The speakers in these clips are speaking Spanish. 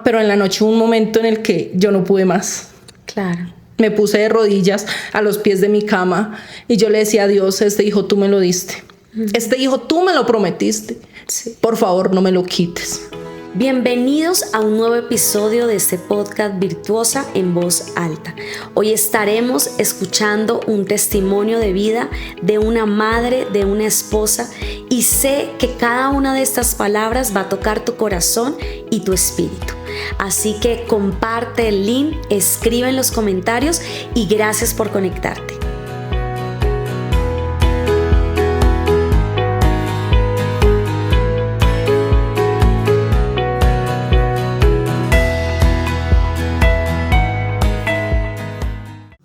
Pero en la noche hubo un momento en el que yo no pude más. Claro. Me puse de rodillas a los pies de mi cama y yo le decía a Dios, este hijo tú me lo diste. Este hijo tú me lo prometiste. Sí. Por favor, no me lo quites. Bienvenidos a un nuevo episodio de este podcast Virtuosa en Voz Alta. Hoy estaremos escuchando un testimonio de vida de una madre, de una esposa, y sé que cada una de estas palabras va a tocar tu corazón y tu espíritu. Así que comparte el link, escribe en los comentarios y gracias por conectarte.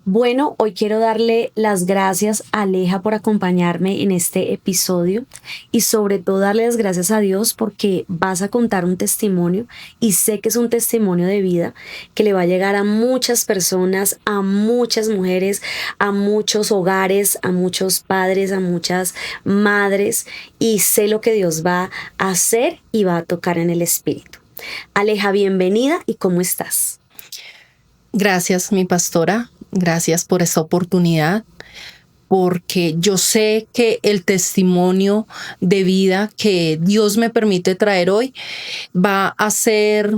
Bueno, hoy quiero darle las gracias a Aleja por acompañarme en este episodio y sobre todo darle las gracias a Dios porque vas a contar un testimonio y sé que es un testimonio de vida que le va a llegar a muchas personas, a muchas mujeres, a muchos hogares, a muchos padres, a muchas madres, y sé lo que Dios va a hacer y va a tocar en el espíritu. Aleja, bienvenida, ¿y cómo estás? Gracias, mi pastora. Gracias por esta oportunidad, porque yo sé que el testimonio de vida que Dios me permite traer hoy va a ser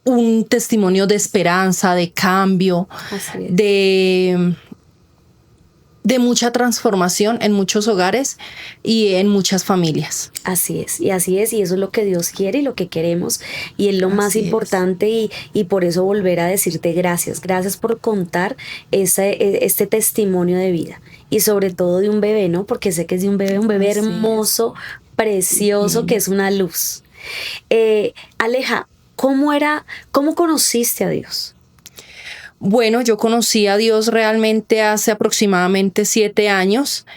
un testimonio de esperanza, de cambio, de mucha transformación en muchos hogares y en muchas familias. Así es, y eso es lo que Dios quiere y lo que queremos, y es lo más importante, y por eso volver a decirte gracias por contar este testimonio de vida, y sobre todo de un bebé, ¿no? Porque sé que es de un bebé hermoso, precioso, que es una luz. Aleja, ¿cómo conociste a Dios? Bueno, yo conocí a Dios realmente hace aproximadamente 7 años,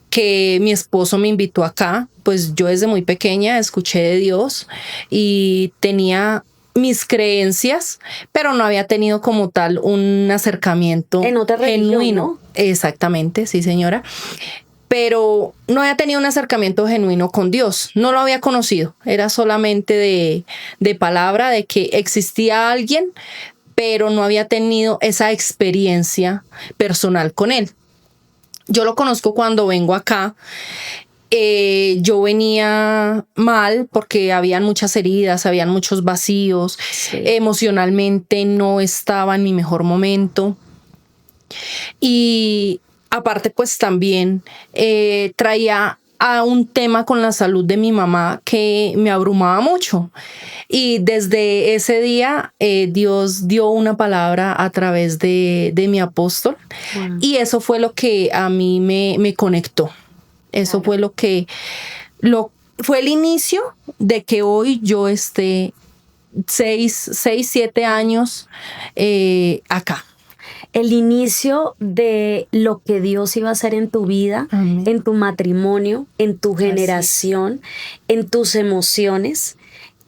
que mi esposo me invitó acá. Pues yo desde muy pequeña escuché de Dios y tenía mis creencias, pero no había tenido como tal un acercamiento en otra religión, genuino. ¿no? Exactamente, sí, señora. Pero no había tenido un acercamiento genuino con Dios, no lo había conocido, era solamente de palabra, de que existía alguien, pero no había tenido esa experiencia personal con él. Yo lo conozco cuando vengo acá. Yo venía mal porque habían muchas heridas, habían muchos vacíos. Sí. Emocionalmente no estaba en mi mejor momento. Y aparte, pues también traía a un tema con la salud de mi mamá que me abrumaba mucho. Y desde ese día Dios dio una palabra a través de mi apóstol. Y eso fue lo que a mí me conectó. Eso fue fue el inicio de que hoy yo esté 7 años acá. El inicio de lo que Dios iba a hacer en tu vida, amén, en tu matrimonio, en tu generación, en tus emociones,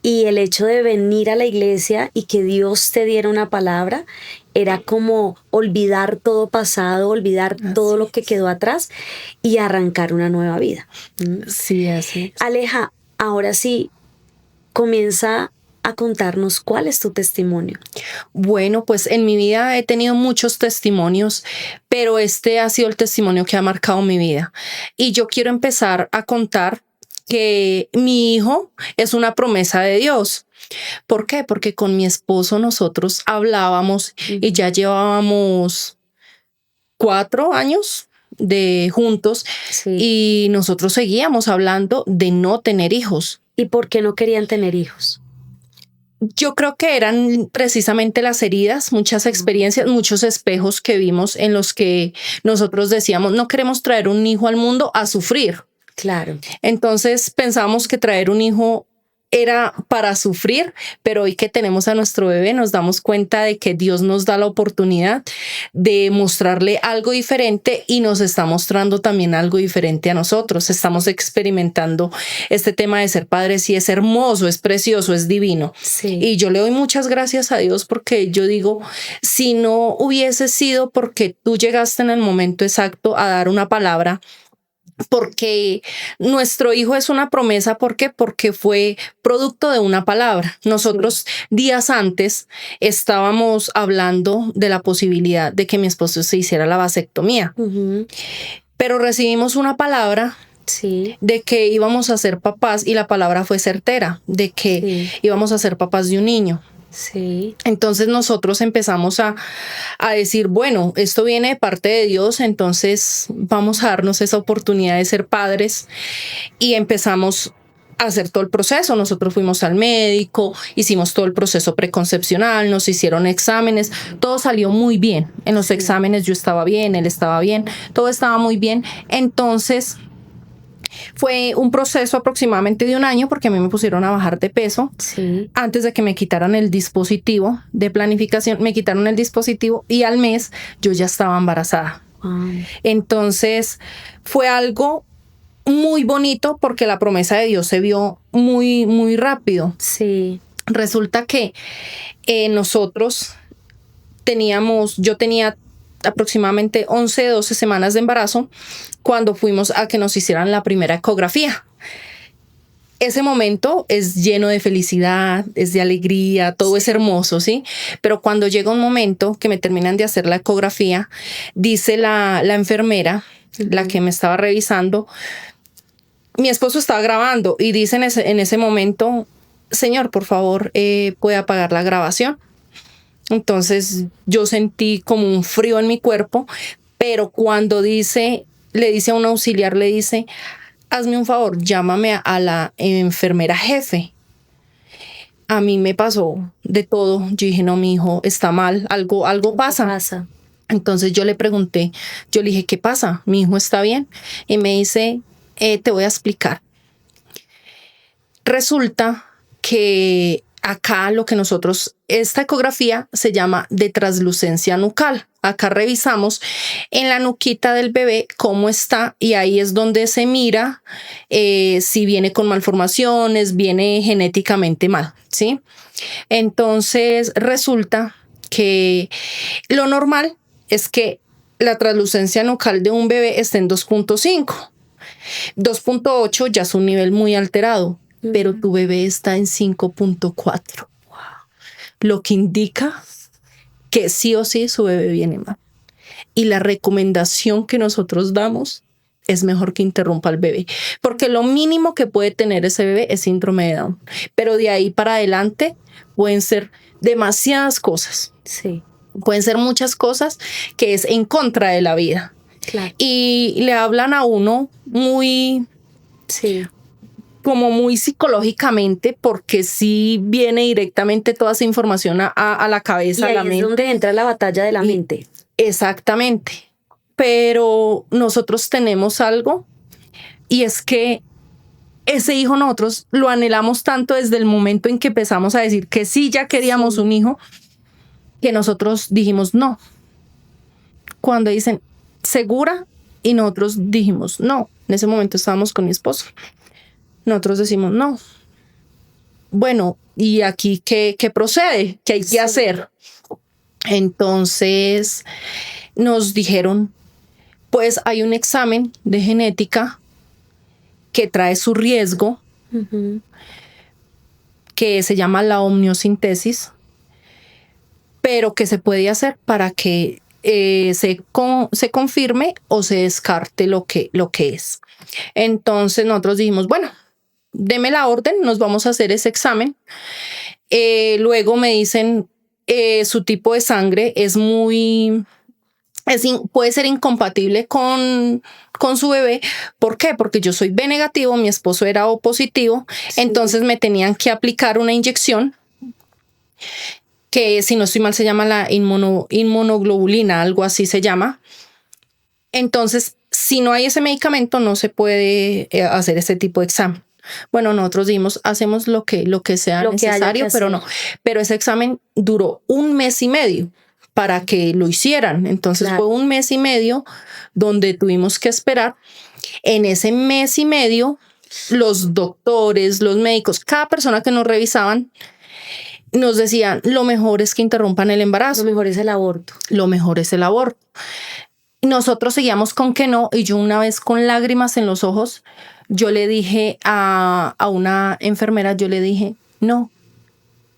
y el hecho de venir a la iglesia y que Dios te diera una palabra era como olvidar todo pasado, olvidar todo lo que quedó atrás y arrancar una nueva vida. Sí, así es. Aleja, ahora sí, comienza a contarnos cuál es tu testimonio. Bueno, pues en mi vida he tenido muchos testimonios, pero este ha sido el testimonio que ha marcado mi vida. Y yo quiero empezar a contar que mi hijo es una promesa de Dios. ¿Por qué? Porque con mi esposo nosotros hablábamos y ya llevábamos 4 años de juntos, y nosotros seguíamos hablando de no tener hijos. ¿Y por qué no querían tener hijos? Yo creo que eran precisamente las heridas, muchas experiencias, muchos espejos que vimos en los que nosotros decíamos, no queremos traer un hijo al mundo a sufrir. Claro. Entonces pensamos que traer un hijo era para sufrir, pero hoy que tenemos a nuestro bebé nos damos cuenta de que Dios nos da la oportunidad de mostrarle algo diferente, y nos está mostrando también algo diferente a nosotros. Estamos experimentando este tema de ser padres y es hermoso, es precioso, es divino. Sí. Y yo le doy muchas gracias a Dios porque yo digo, si no hubiese sido porque tú llegaste en el momento exacto a dar una palabra, porque nuestro hijo es una promesa. ¿Por qué? Porque fue producto de una palabra. Nosotros días antes estábamos hablando de la posibilidad de que mi esposo se hiciera la vasectomía, pero recibimos una palabra de que íbamos a ser papás, y la palabra fue certera, de que íbamos a ser papás de un niño. Entonces nosotros empezamos a decir, bueno, esto viene de parte de Dios, entonces vamos a darnos esa oportunidad de ser padres, y empezamos a hacer todo el proceso. Nosotros fuimos al médico, hicimos todo el proceso preconcepcional, nos hicieron exámenes, todo salió muy bien. En los exámenes yo estaba bien, él estaba bien, todo estaba muy bien. Entonces fue un proceso aproximadamente de un año, porque a mí me pusieron a bajar de peso. Antes de que me quitaran el dispositivo de planificación, me quitaron el dispositivo, y al mes yo ya estaba embarazada. Entonces fue algo muy bonito, porque la promesa de Dios se vio muy, muy rápido. Resulta que nosotros yo tenía aproximadamente 11, 12 semanas de embarazo cuando fuimos a que nos hicieran la primera ecografía. Ese momento es lleno de felicidad, es de alegría, todo es hermoso, ¿sí? Pero cuando llega un momento que me terminan de hacer la ecografía, dice la enfermera, la que me estaba revisando, mi esposo estaba grabando, y dice en ese momento, señor, por favor, ¿puede apagar la grabación? Entonces yo sentí como un frío en mi cuerpo, pero cuando le dice a un auxiliar, le dice, hazme un favor, llámame a la enfermera jefe. A mí me pasó de todo. Yo dije, no, mi hijo está mal, algo pasa. Entonces yo le pregunté, yo le dije, ¿qué pasa? ¿Mi hijo está bien? Y me dice, te voy a explicar. Resulta que acá esta ecografía se llama de translucencia nucal. Acá revisamos en la nuquita del bebé cómo está, y ahí es donde se mira si viene con malformaciones, viene genéticamente mal, ¿sí? Entonces resulta que lo normal es que la translucencia nucal de un bebé esté en 2.5. 2.8 ya es un nivel muy alterado, pero tu bebé está en 5.4. Lo que indica que sí o sí su bebé viene mal. Y la recomendación que nosotros damos es mejor que interrumpa al bebé, porque lo mínimo que puede tener ese bebé es síndrome de Down. Pero de ahí para adelante pueden ser demasiadas cosas. Pueden ser muchas cosas que es en contra de la vida. Y le hablan a uno muy psicológicamente, porque sí viene directamente toda esa información a la cabeza, y a la ahí mente. Es donde entra la batalla de la mente. Exactamente. Pero nosotros tenemos algo, y es que ese hijo nosotros lo anhelamos tanto desde el momento en que empezamos a decir que sí, ya queríamos un hijo, que nosotros dijimos no. Cuando dicen, ¿segura? Y nosotros dijimos no. En ese momento estábamos con mi esposo. Nosotros decimos no. Bueno, ¿y aquí qué procede? ¿Qué hay que hacer? Entonces nos dijeron, pues hay un examen de genética que trae su riesgo, que se llama la amniocentesis, pero que se puede hacer para que se confirme o se descarte lo que es. Entonces nosotros dijimos, bueno, deme la orden, nos vamos a hacer ese examen. Luego me dicen, su tipo de sangre puede ser incompatible con su bebé. ¿Por qué? Porque yo soy B negativo, mi esposo era O positivo, entonces me tenían que aplicar una inyección que, si no estoy mal, se llama la inmunoglobulina, algo así se llama. Entonces, si no hay ese medicamento, no se puede hacer ese tipo de examen. Bueno, nosotros dijimos, hacemos lo que sea necesario, pero no. Pero ese examen duró 1 mes y medio para que lo hicieran. Entonces fue 1 mes y medio donde tuvimos que esperar. En ese mes y medio, los doctores, los médicos, cada persona que nos revisaban, nos decían, lo mejor es que interrumpan el embarazo. Lo mejor es el aborto. Lo mejor es el aborto. Nosotros seguíamos con que no, y yo una vez con lágrimas en los ojos, yo le dije a una enfermera, yo le dije, no,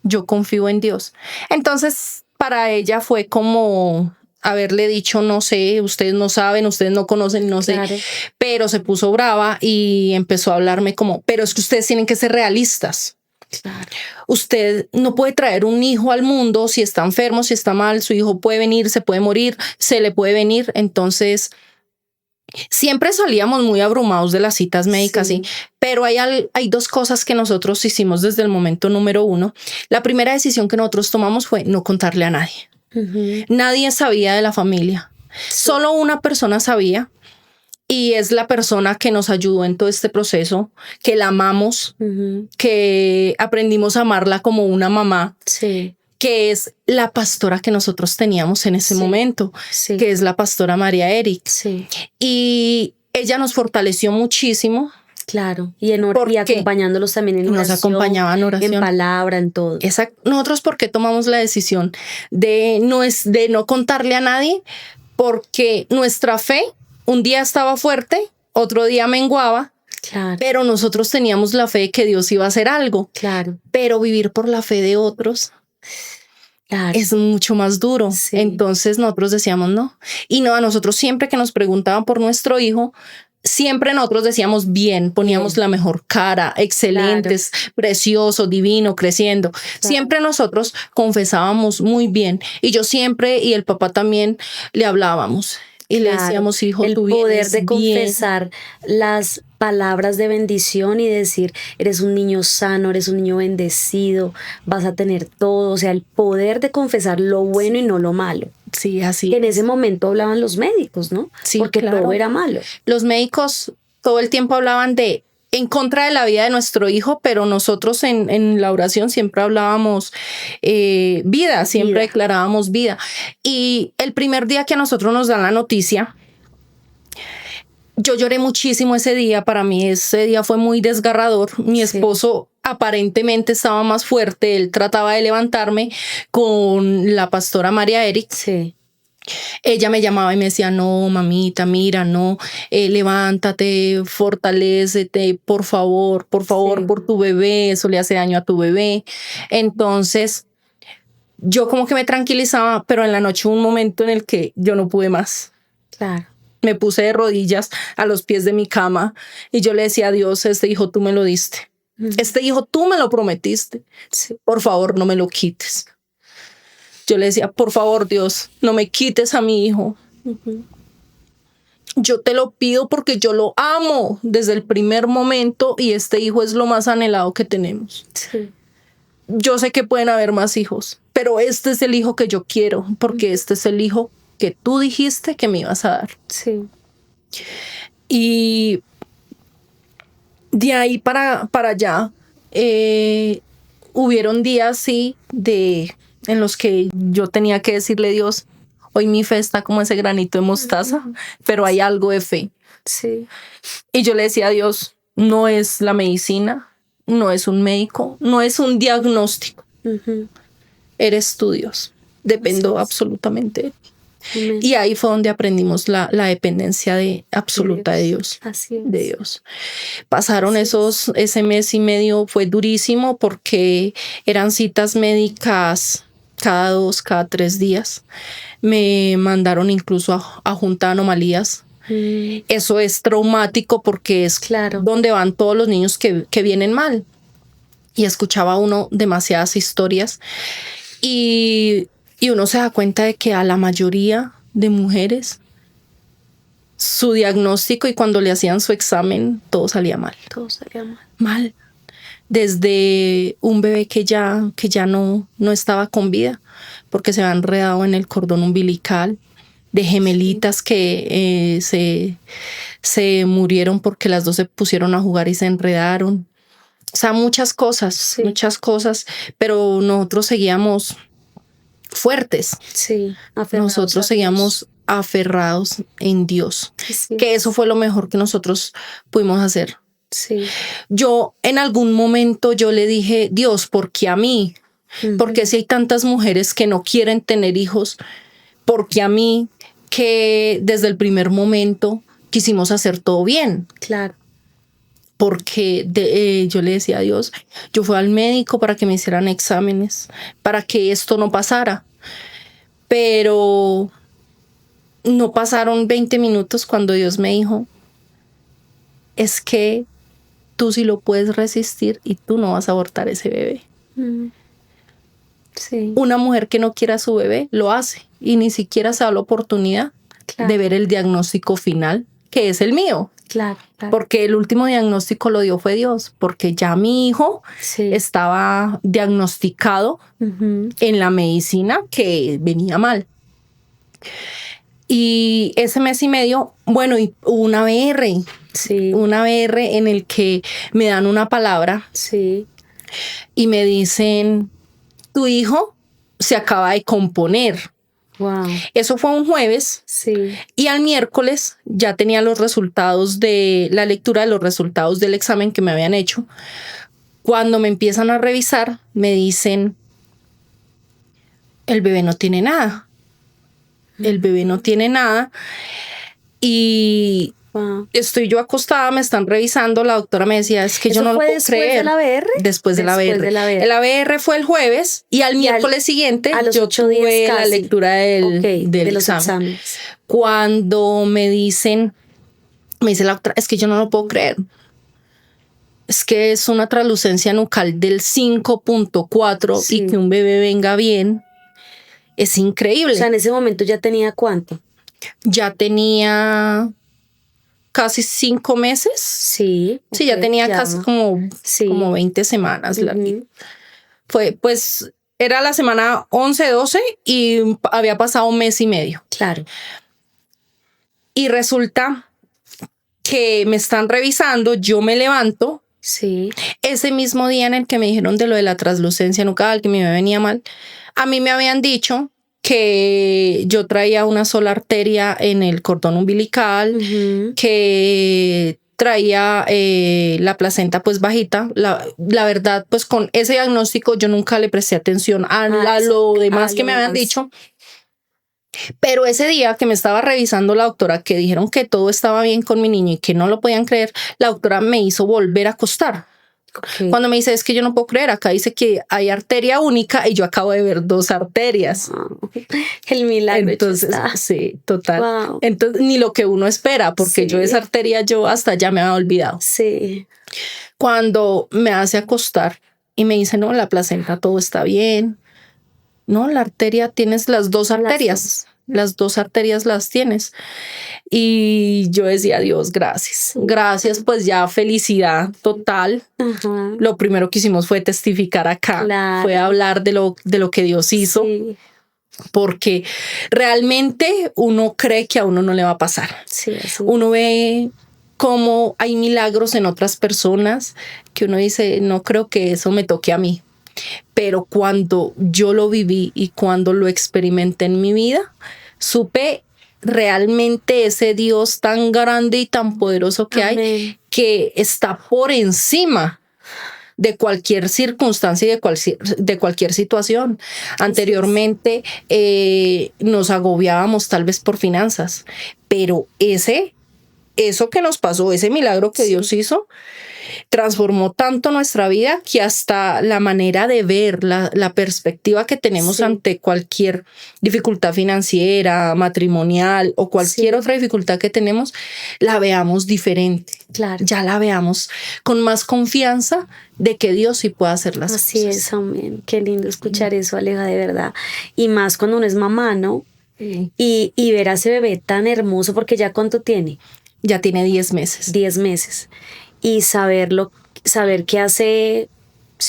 yo confío en Dios. Entonces, para ella fue como haberle dicho, no sé, ustedes no saben, ustedes no conocen, no sé, Claro. pero se puso brava y empezó a hablarme como, pero es que ustedes tienen que ser realistas. Claro. Usted no puede traer un hijo al mundo si está enfermo, si está mal, su hijo puede venir, se puede morir, se le puede venir. Entonces, siempre salíamos muy abrumados de las citas médicas, sí. Pero hay dos cosas que nosotros hicimos desde el momento número uno. La primera decisión que nosotros tomamos fue no contarle a nadie. Nadie sabía de la familia. Solo una persona sabía. Y es la persona que nos ayudó en todo este proceso, que la amamos, que aprendimos a amarla como una mamá, que es la pastora que nosotros teníamos en ese momento, que es la pastora María Eric. Y ella nos fortaleció muchísimo. Claro, y acompañándolos también en oración, nos acompañaba en oración, en palabra, en todo. Exacto. Nosotros, ¿por qué tomamos la decisión de no contarle a nadie? Porque nuestra fe un día estaba fuerte, otro día menguaba, claro. Pero nosotros teníamos la fe de que Dios iba a hacer algo. Claro. Pero vivir por la fe de otros, claro, es mucho más duro. Sí. Entonces nosotros decíamos no. Y no, a nosotros siempre que nos preguntaban por nuestro hijo, siempre nosotros decíamos bien, poníamos la mejor cara, excelentes, claro, precioso, divino, creciendo. Claro. Siempre nosotros confesábamos muy bien. Y yo siempre, y el papá también, le hablábamos. Y le decíamos, hijo, el tú poder de bien. confesar las palabras de bendición y decir, eres un niño sano, eres un niño bendecido, vas a tener todo. O sea, el poder de confesar lo bueno y no lo malo. Sí, así. Que en ese momento hablaban los médicos, ¿no? Sí, porque claro, todo era malo. Los médicos todo el tiempo hablaban en contra de la vida de nuestro hijo, pero nosotros en la oración siempre hablábamos vida, siempre declarábamos vida. Y el primer día que a nosotros nos dan la noticia, yo lloré muchísimo ese día. Para mí ese día fue muy desgarrador. Mi esposo aparentemente estaba más fuerte, él trataba de levantarme con la pastora María Eric. Sí. Ella me llamaba y me decía, no, mamita, mira, no, levántate, fortalécete, por favor, por tu bebé, eso le hace daño a tu bebé. Entonces, yo como que me tranquilizaba, pero en la noche hubo un momento en el que yo no pude más. Claro. Me puse de rodillas a los pies de mi cama y yo le decía a Dios, este hijo tú me lo diste, este hijo tú me lo prometiste, por favor no me lo quites. Yo le decía, por favor, Dios, no me quites a mi hijo. Yo te lo pido porque yo lo amo desde el primer momento y este hijo es lo más anhelado que tenemos. Sí. Yo sé que pueden haber más hijos, pero este es el hijo que yo quiero porque este es el hijo que tú dijiste que me ibas a dar. Sí. Y de ahí para allá hubieron días, sí, en los que yo tenía que decirle a Dios, hoy mi fe está como ese granito de mostaza, pero hay algo de fe. Sí. Y yo le decía a Dios, no es la medicina, no es un médico, no es un diagnóstico. Eres tú, Dios. Dependo absolutamente de ti. Amén. Y ahí fue donde aprendimos la dependencia absoluta de Dios. Así es. De Dios. Pasaron ese mes y medio, fue durísimo porque eran citas médicas cada 2, cada 3 días. Me mandaron incluso a junta de anomalías. Eso es traumático porque es donde van todos los niños que vienen mal. Y escuchaba uno demasiadas historias y uno se da cuenta de que a la mayoría de mujeres su diagnóstico y cuando le hacían su examen todo salía mal. Todo salía mal. Mal. Desde un bebé que ya no estaba con vida porque se había enredado en el cordón umbilical, de gemelitas que se murieron porque las dos se pusieron a jugar y se enredaron. O sea, muchas cosas, pero nosotros seguíamos fuertes. Sí, nosotros seguíamos aferrados en Dios. Sí. Que eso fue lo mejor que nosotros pudimos hacer. Sí. Yo en algún momento yo le dije, Dios, ¿por qué a mí? Porque si hay tantas mujeres que no quieren tener hijos, ¿por qué a mí? que desde el primer momento quisimos hacer todo bien. Claro. Porque yo le decía a Dios, yo fui al médico para que me hicieran exámenes, para que esto no pasara. Pero no pasaron 20 minutos cuando Dios me dijo, es que tú sí lo puedes resistir y tú no vas a abortar ese bebé. Sí. Una mujer que no quiera a su bebé lo hace y ni siquiera se da la oportunidad de ver el diagnóstico final, que es el mío. Claro. Porque el último diagnóstico lo dio fue Dios, porque ya mi hijo estaba diagnosticado en la medicina que venía mal. Y ese mes y medio, bueno, y una ABR, una ABR en el que me dan una palabra y me dicen, tu hijo se acaba de componer. Wow. Eso fue un jueves y al miércoles ya tenía los resultados de la lectura de los resultados del examen que me habían hecho. Cuando me empiezan a revisar, me dicen, el bebé no tiene nada. El bebé no tiene nada. Y estoy yo acostada, me están revisando. La doctora me decía, es que yo no lo puedo creer. ¿Después de la ABR? Después de la ABR. El ABR fue el jueves y al miércoles siguiente yo tuve la lectura del los examen. exámenes. Cuando me dice la doctora, es que yo no lo puedo creer. Es que es una translucencia nucal del 5.4 y que un bebé venga bien. Es increíble. O sea, en ese momento ya tenía ¿cuánto? Ya tenía casi 5 meses. Sí, ya tenía casi como 20 semanas. Fue, pues, era la semana 11, 12 y había pasado un mes y medio. Claro. Y resulta que me están revisando, yo me levanto. Ese mismo día en el que me dijeron de lo de la translucencia nucal, que me venía mal, a mí me habían dicho que yo traía una sola arteria en el cordón umbilical, que traía la placenta pues bajita. La verdad, pues con ese diagnóstico yo nunca le presté atención a lo demás que me habían dicho. Pero ese día que me estaba revisando la doctora, que dijeron que todo estaba bien con mi niño y que no lo podían creer, la doctora me hizo volver a acostar. Cuando me dice, es que yo no puedo creer, acá dice que hay arteria única y yo acabo de ver 2 arterias. Wow. El milagro. Entonces, sí, total. Wow. Entonces, ni lo que uno espera, porque yo esa arteria yo hasta ya me había olvidado. Cuando me hace acostar y me dice, no, la placenta todo está bien. No, la arteria, tienes las 2 arterias. Las 2 arterias las tienes. Y yo decía, Dios, gracias. Gracias, pues ya felicidad total. Lo primero que hicimos fue testificar acá. Fue hablar de lo que Dios hizo. Porque realmente uno cree que a uno no le va a pasar. Uno ve cómo hay milagros en otras personas que uno dice, no creo que eso me toque a mí. Pero cuando yo lo viví y cuando lo experimenté en mi vida, supe realmente ese Dios tan grande y tan poderoso que hay, que está por encima de cualquier circunstancia y de cualquier situación. Anteriormente nos agobiábamos tal vez por finanzas, pero eso que nos pasó, ese milagro que Dios hizo, transformó tanto nuestra vida que hasta la manera de ver, la perspectiva que tenemos ante cualquier dificultad financiera, matrimonial o cualquier otra dificultad que tenemos, la veamos diferente. Ya la veamos con más confianza de que Dios sí puede hacer las cosas. Así es, amén. Qué lindo escuchar eso, Aleja, de verdad. Y más cuando uno es mamá, ¿no? Y ver a ese bebé tan hermoso, porque ya ¿cuánto tiene? Ya tiene 10 meses. 10 meses. Y saber que hace,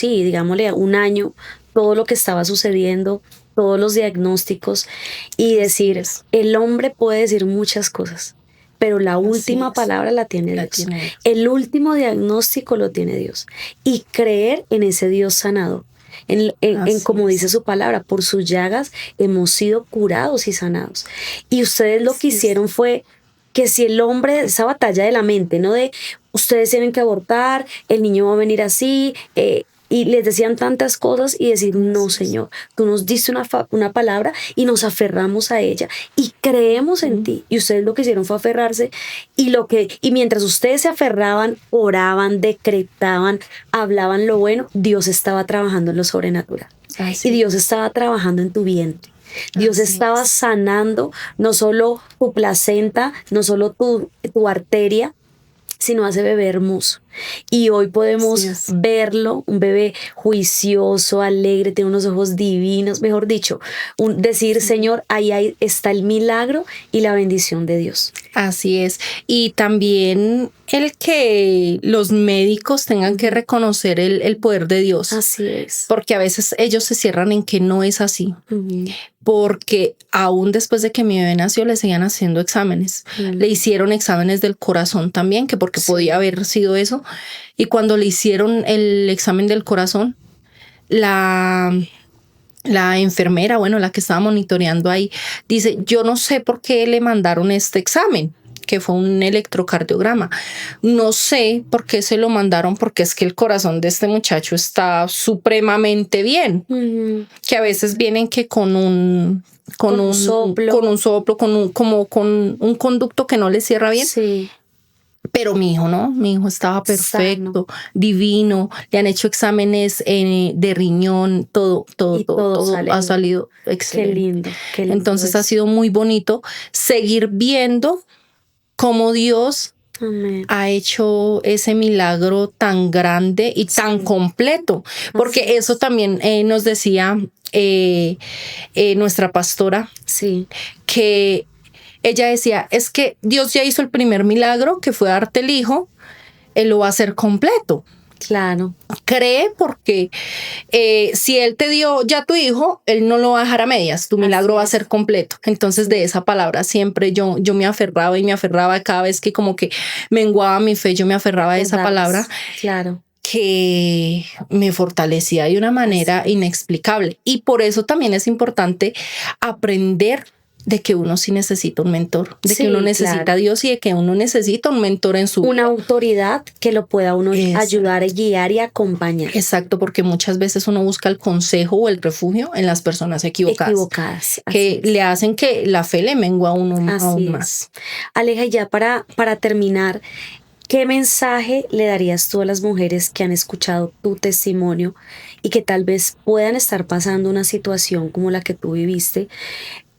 digámosle, un año, todo lo que estaba sucediendo, todos los diagnósticos, y decir, el hombre puede decir muchas cosas, pero la última palabra la tiene Dios. El último diagnóstico lo tiene Dios. Y creer en ese Dios sanador. En como dice su palabra, por sus llagas hemos sido curados y sanados. Y ustedes lo que hicieron fue que si el hombre, esa batalla de la mente, ¿no? De ustedes tienen que abortar, el niño va a venir así, y les decían tantas cosas y decir, no, Señor, tú nos diste una palabra y nos aferramos a ella y creemos en ti. Y ustedes lo que hicieron fue aferrarse y mientras ustedes se aferraban, oraban, decretaban, hablaban lo bueno, Dios estaba trabajando en lo sobrenatural. Y Dios estaba trabajando en tu vientre. Dios estaba sanando no solo tu placenta, no solo tu arteria, sino a ese bebé hermoso. Y hoy podemos verlo, un bebé juicioso, alegre, tiene unos ojos divinos, mejor dicho, decir, Señor, ahí está el milagro y la bendición de Dios. Así es. Y también el que los médicos tengan que reconocer el poder de Dios. Así es. Porque a veces ellos se cierran en que no es así. Porque aún después de que mi bebé nació, le seguían haciendo exámenes. Le hicieron exámenes del corazón también, que porque podía haber sido eso. Y cuando le hicieron el examen del corazón, la enfermera, bueno, la que estaba monitoreando ahí, dice, yo no sé por qué le mandaron este examen, que fue un electrocardiograma. No sé por qué se lo mandaron, porque es que el corazón de este muchacho está supremamente bien. Que a veces vienen que con un soplo, con un conducto que no le cierra bien. Sí. Pero mi hijo no, mi hijo estaba perfecto, divino, le han hecho exámenes de riñón, todo ha salido excelente. Qué lindo. Entonces ha sido muy bonito seguir viendo cómo Dios ha hecho ese milagro tan grande y tan completo, porque eso también nos decía nuestra pastora, que ella decía, es que Dios ya hizo el primer milagro, que fue darte el hijo, Él lo va a hacer completo. Claro. Cree, porque si Él te dio ya tu hijo, Él no lo va a dejar a medias, tu milagro va a ser completo. Entonces de esa palabra siempre yo me aferraba y me aferraba cada vez que como que menguaba mi fe, yo me aferraba a esa palabra. Claro. Que me fortalecía de una manera inexplicable. Y por eso también es importante aprender de que uno sí necesita un mentor, de que uno necesita a Dios y de que uno necesita un mentor en su vida. Una autoridad que lo pueda uno ayudar, guiar y acompañar. Exacto, porque muchas veces uno busca el consejo o el refugio en las personas equivocadas. Que le hacen que la fe le mengua a uno aún más. Aleja, ya para terminar, ¿qué mensaje le darías tú a las mujeres que han escuchado tu testimonio y que tal vez puedan estar pasando una situación como la que tú viviste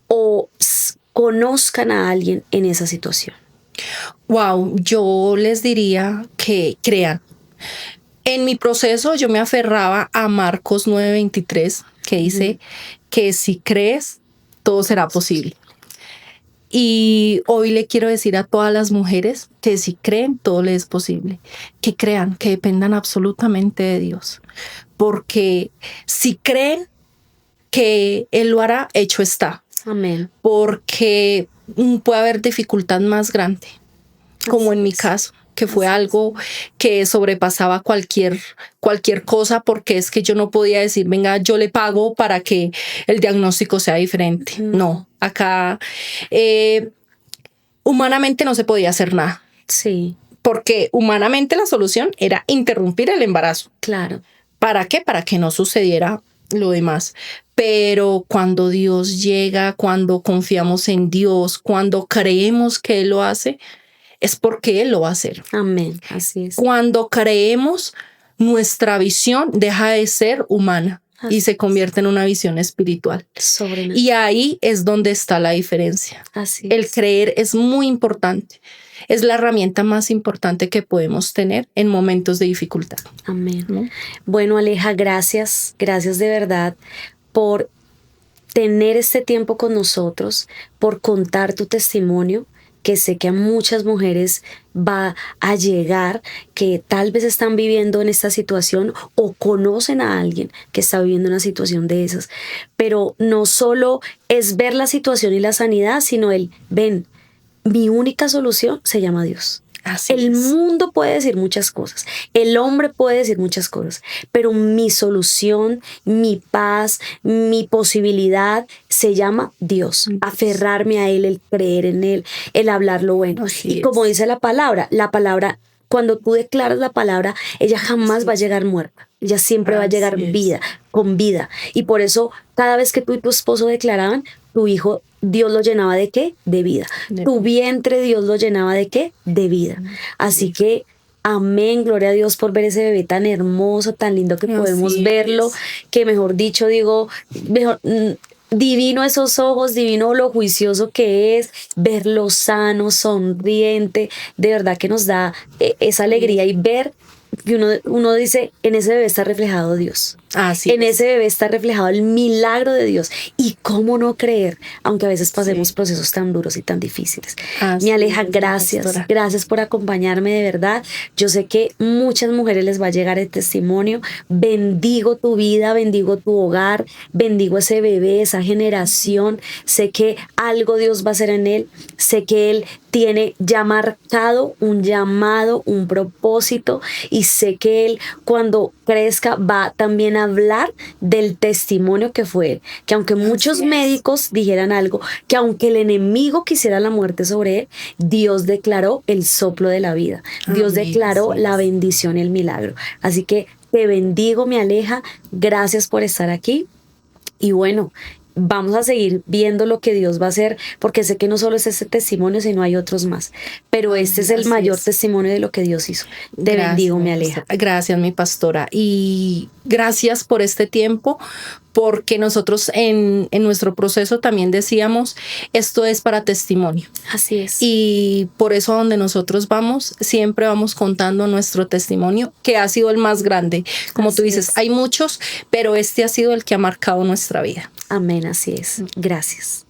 o conozcan a alguien en esa situación? Wow, yo les diría que crean. En mi proceso yo me aferraba a Marcos 9:23, que dice que si crees, todo será posible. Y hoy le quiero decir a todas las mujeres que si creen, todo les es posible. Que crean, que dependan absolutamente de Dios. Porque si creen que Él lo hará, hecho está. Amén. Porque puede haber dificultad más grande, como en mi caso, que fue algo que sobrepasaba cualquier cosa, porque es que yo no podía decir, venga, yo le pago para que el diagnóstico sea diferente. No, acá humanamente no se podía hacer nada. Sí. Porque humanamente la solución era interrumpir el embarazo. Claro. ¿Para qué? Para que no sucediera lo demás. Pero cuando Dios llega, cuando confiamos en Dios, cuando creemos que Él lo hace, es porque Él lo va a hacer. Amén, así es. Cuando creemos, nuestra visión deja de ser humana y se convierte en una visión espiritual. Y ahí es donde está la diferencia. Así El creer es muy importante. Es la herramienta más importante que podemos tener en momentos de dificultad. Amén. ¿No? Bueno, Aleja, gracias de verdad por tener este tiempo con nosotros, por contar tu testimonio, que sé que a muchas mujeres va a llegar, que tal vez están viviendo en esta situación o conocen a alguien que está viviendo una situación de esas. Pero no solo es ver la situación y la sanidad, sino ven, mi única solución se llama Dios. El mundo puede decir muchas cosas, el hombre puede decir muchas cosas, pero mi solución, mi paz, mi posibilidad se llama Dios. Aferrarme a Él, el creer en Él, el hablar lo bueno. Y como dice la palabra cuando tú declaras la palabra, ella jamás va a llegar muerta. Ella siempre va a llegar con vida. Y por eso, cada vez que tú y tu esposo declaraban, tu hijo, Dios lo llenaba ¿de qué? De vida. Tu vientre, Dios lo llenaba ¿de qué? De vida. Así que, amén, gloria a Dios por ver ese bebé tan hermoso, tan lindo que podemos verlo, que mejor dicho, digo, divino esos ojos, divino lo juicioso que es, verlo sano, sonriente, de verdad que nos da esa alegría y ver que uno dice, en ese bebé está reflejado Dios. En ese bebé está reflejado el milagro de Dios. Y cómo no creer, aunque a veces pasemos procesos tan duros y tan difíciles. Mi Aleja, gracias. Gracias por acompañarme, de verdad. Yo sé que muchas mujeres les va a llegar el testimonio. Bendigo tu vida, bendigo tu hogar, bendigo ese bebé, esa generación. Sé que algo Dios va a hacer en él. Sé que él tiene ya marcado un llamado, un propósito, y sé que él, cuando crezca, va también a hablar del testimonio que fue él, que aunque muchos médicos dijeran algo, que aunque el enemigo quisiera la muerte sobre él, Dios declaró el soplo de la vida. Dios declaró la bendición y el milagro. Así que te bendigo, mi Aleja. Gracias por estar aquí. Y bueno, vamos a seguir viendo lo que Dios va a hacer, porque sé que no solo es este testimonio, sino hay otros más. Pero este es el mayor testimonio de lo que Dios hizo. Te bendigo, mi Aleja. Gracias, mi pastora. Y gracias por este tiempo, porque nosotros en nuestro proceso también decíamos, esto es para testimonio. Así es. Y por eso donde nosotros vamos, siempre vamos contando nuestro testimonio, que ha sido el más grande. Como tú dices, hay muchos, pero este ha sido el que ha marcado nuestra vida. Amén, así es. Gracias.